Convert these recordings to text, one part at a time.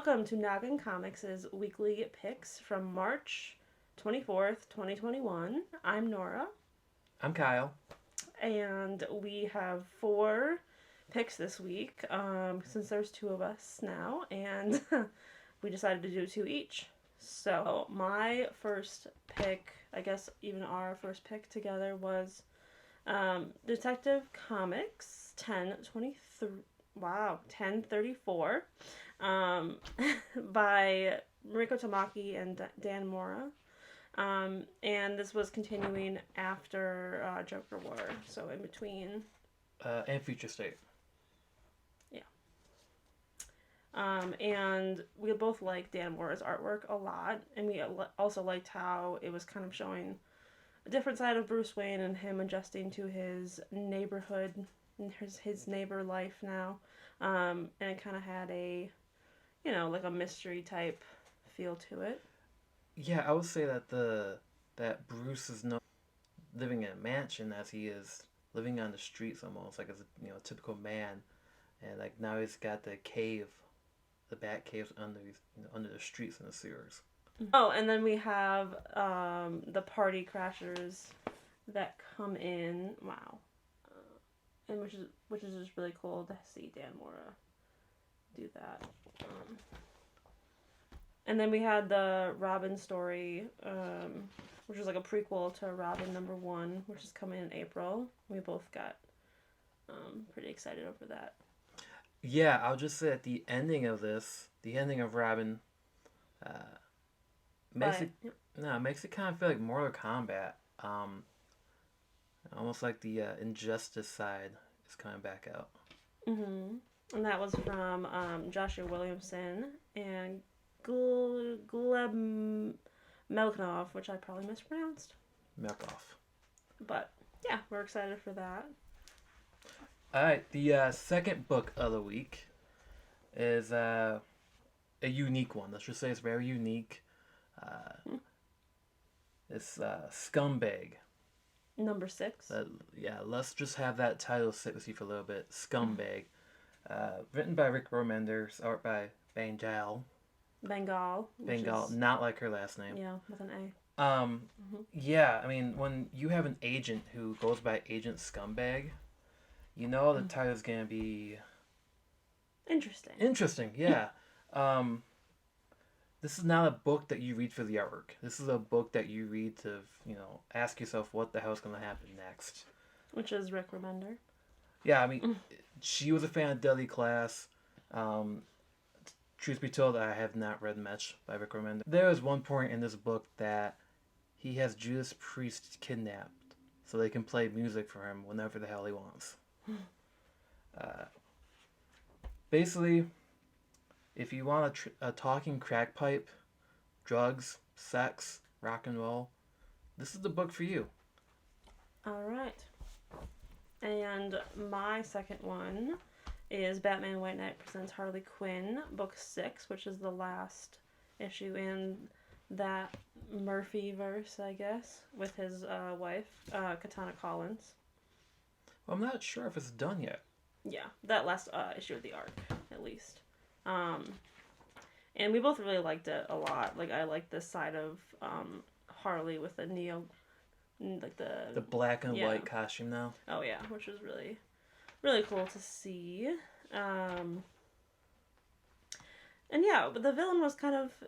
Welcome to Noggin Comics' weekly picks from March 24th, 2021. I'm Nora, I'm Kyle. and we have four picks this week since there's two of us now, and we decided to do two each. So, my first pick, I guess even our first pick together, was Detective Comics 1023. Wow, 1034 um, by Mariko Tamaki and Dan Mora. And this was continuing after Joker War, so in between. And Future State. Yeah. And we both liked Dan Mora's artwork a lot, and we also liked how it was kind of showing a different side of Bruce Wayne and him adjusting to his neighborhood and his neighbor life now. And it kind of had a, like a mystery type feel to it. Yeah, I would say that that Bruce is not living in a mansion as he is living on the streets almost like as a typical man, and like now he's got the cave, the Bat caves under the streets and the sewers. Oh, and then we have the party crashers that come in. Wow, and which is just really cool to see Dan Mora do that. And then we had the Robin story, which was like a prequel to Robin #1, which is coming in April. We both got pretty excited over that. Yeah, I'll just say that the ending of Robin, uh, makes But it no, it makes it kind of feel like Mortal Kombat. Almost like the injustice side is coming back out. and that was from Joshua Williamson and Gleb Melknov, which I probably mispronounced. Milk off. But yeah, we're excited for that. All right, the second book of the week is a unique one. Let's just say it's very unique. Uh, it's Scumbag. Number 6. Yeah, let's just have that title sit with you for a little bit. Scumbag. Written by Rick Remender, art by Bengal. Bengal, not like her last name. Yeah, with an A. Yeah, I mean, when you have an agent who goes by Agent Scumbag, you know the title's gonna be Interesting. interesting. Yeah. This is not a book that you read for the artwork. This is a book that you read to, ask yourself what the hell's gonna happen next. Which is Rick Remender. Yeah, I mean, she was a fan of Deadly Class. Truth be told, I have not read much by Rick Remender. There is one point in this book that he has Judas Priest kidnapped so they can play music for him whenever the hell he wants. Basically, if you want a talking crack pipe, drugs, sex, rock and roll, this is the book for you. All right. And my second one is Batman White Knight Presents Harley Quinn, Book 6, which is the last issue in that Murphy-verse, I guess, with his wife, Katana Collins. Well, I'm not sure if it's done yet. Yeah, that last issue of the arc, at least. And we both really liked it a lot. Like, I like this side of Harley with the the black and white costume now. Oh yeah, which was really, really cool to see. And yeah, but the villain was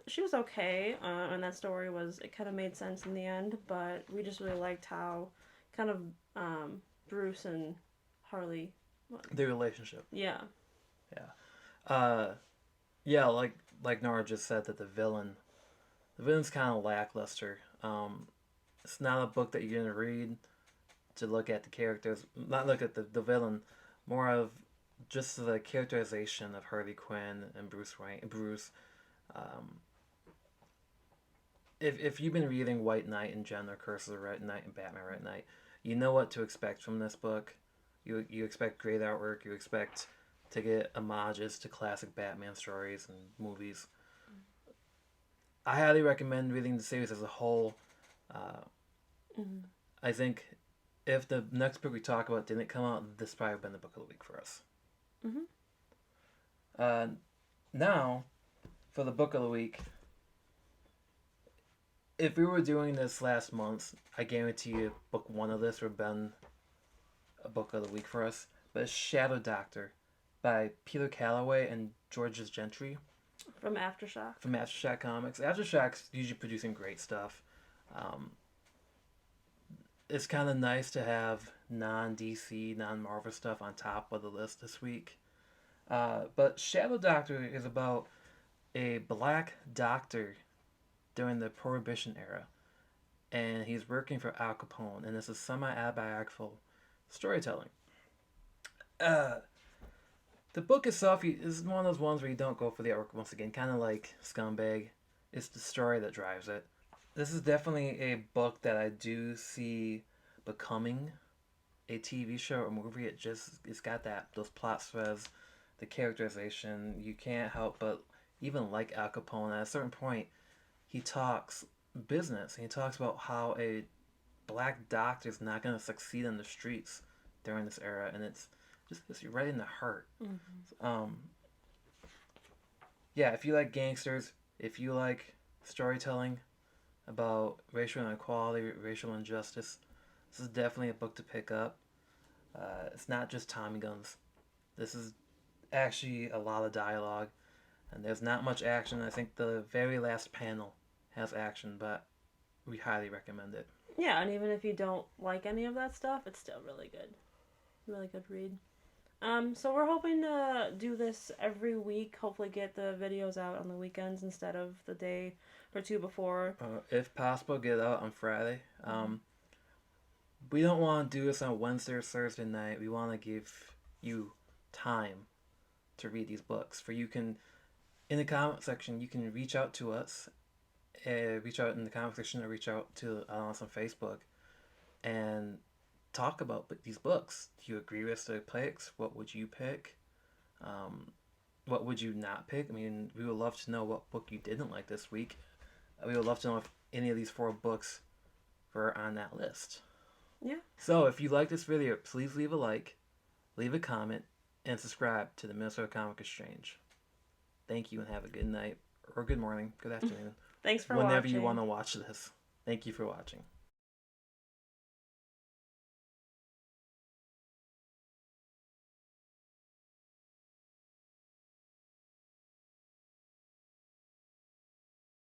she was okay, and that story it kind of made sense in the end. But we just really liked how kind of Bruce and Harley. Their relationship. Yeah. Yeah. Yeah, like Nora just said, that the villain's kind of lackluster. It's not a book that you're gonna read to look at the characters, not look at the villain, more of just the characterization of Harley Quinn and Bruce Wayne. If you've been reading White Knight and Jenna Curses of Red Knight and Batman Red Knight, you know what to expect from this book. You expect great artwork. You expect to get homages to classic Batman stories and movies. I highly recommend reading the series as a whole. I think if the next book we talk about didn't come out, this probably would have been the book of the week for us. Now, for the book of the week, if we were doing this last month, I guarantee you book one of this would have been a book of the week for us. But it's Shadow Doctor by Peter Calloway and Georges Gentry From Aftershock. from Aftershock Comics. Aftershock's usually producing great stuff. Um, it's kind of nice to have non-DC, non-Marvel stuff on top of the list this week. But Shadow Doctor is about a black doctor during the Prohibition era, and he's working for Al Capone, and this is semi-autobiographical storytelling. Uh, the book itself is one of those ones where you don't go for the artwork once again, kind of like Scumbag. It's the story that drives it. This is definitely a book that I do see becoming a TV show or movie. It's got those plot threads, the characterization. You can't help but even like Al Capone. At a certain point, he talks business. He talks about how a black doctor is not going to succeed in the streets during this era, and it's right in the heart. Mm-hmm. Yeah, if you like gangsters, if you like storytelling about racial inequality, racial injustice, this is definitely a book to pick up. It's not just Tommy guns. This is actually a lot of dialogue, and there's not much action. I think the very last panel has action, but we highly recommend it. Yeah, and even if you don't like any of that stuff, it's still really good. Really good read. So we're hoping to do this every week. Hopefully, get the videos out on the weekends instead of the day or two before. If possible, get it out on Friday. We don't want to do this on Wednesday or Thursday night. We want to give you time to read these books. In the comment section, you can reach out to us. Reach out in the comment section or reach out to us on Facebook and talk about these books. Do you agree with the picks? What would you pick? What would you not pick? I mean, we would love to know what book you didn't like this week. We would love to know if any of these 4 books were on that list. Yeah. So if you like this video, please leave a like, leave a comment, and subscribe to the Minnesota Comic Exchange. Thank you and have a good night, or good morning, good afternoon. Thanks for whenever watching. you want to watch this. Thank you for watching.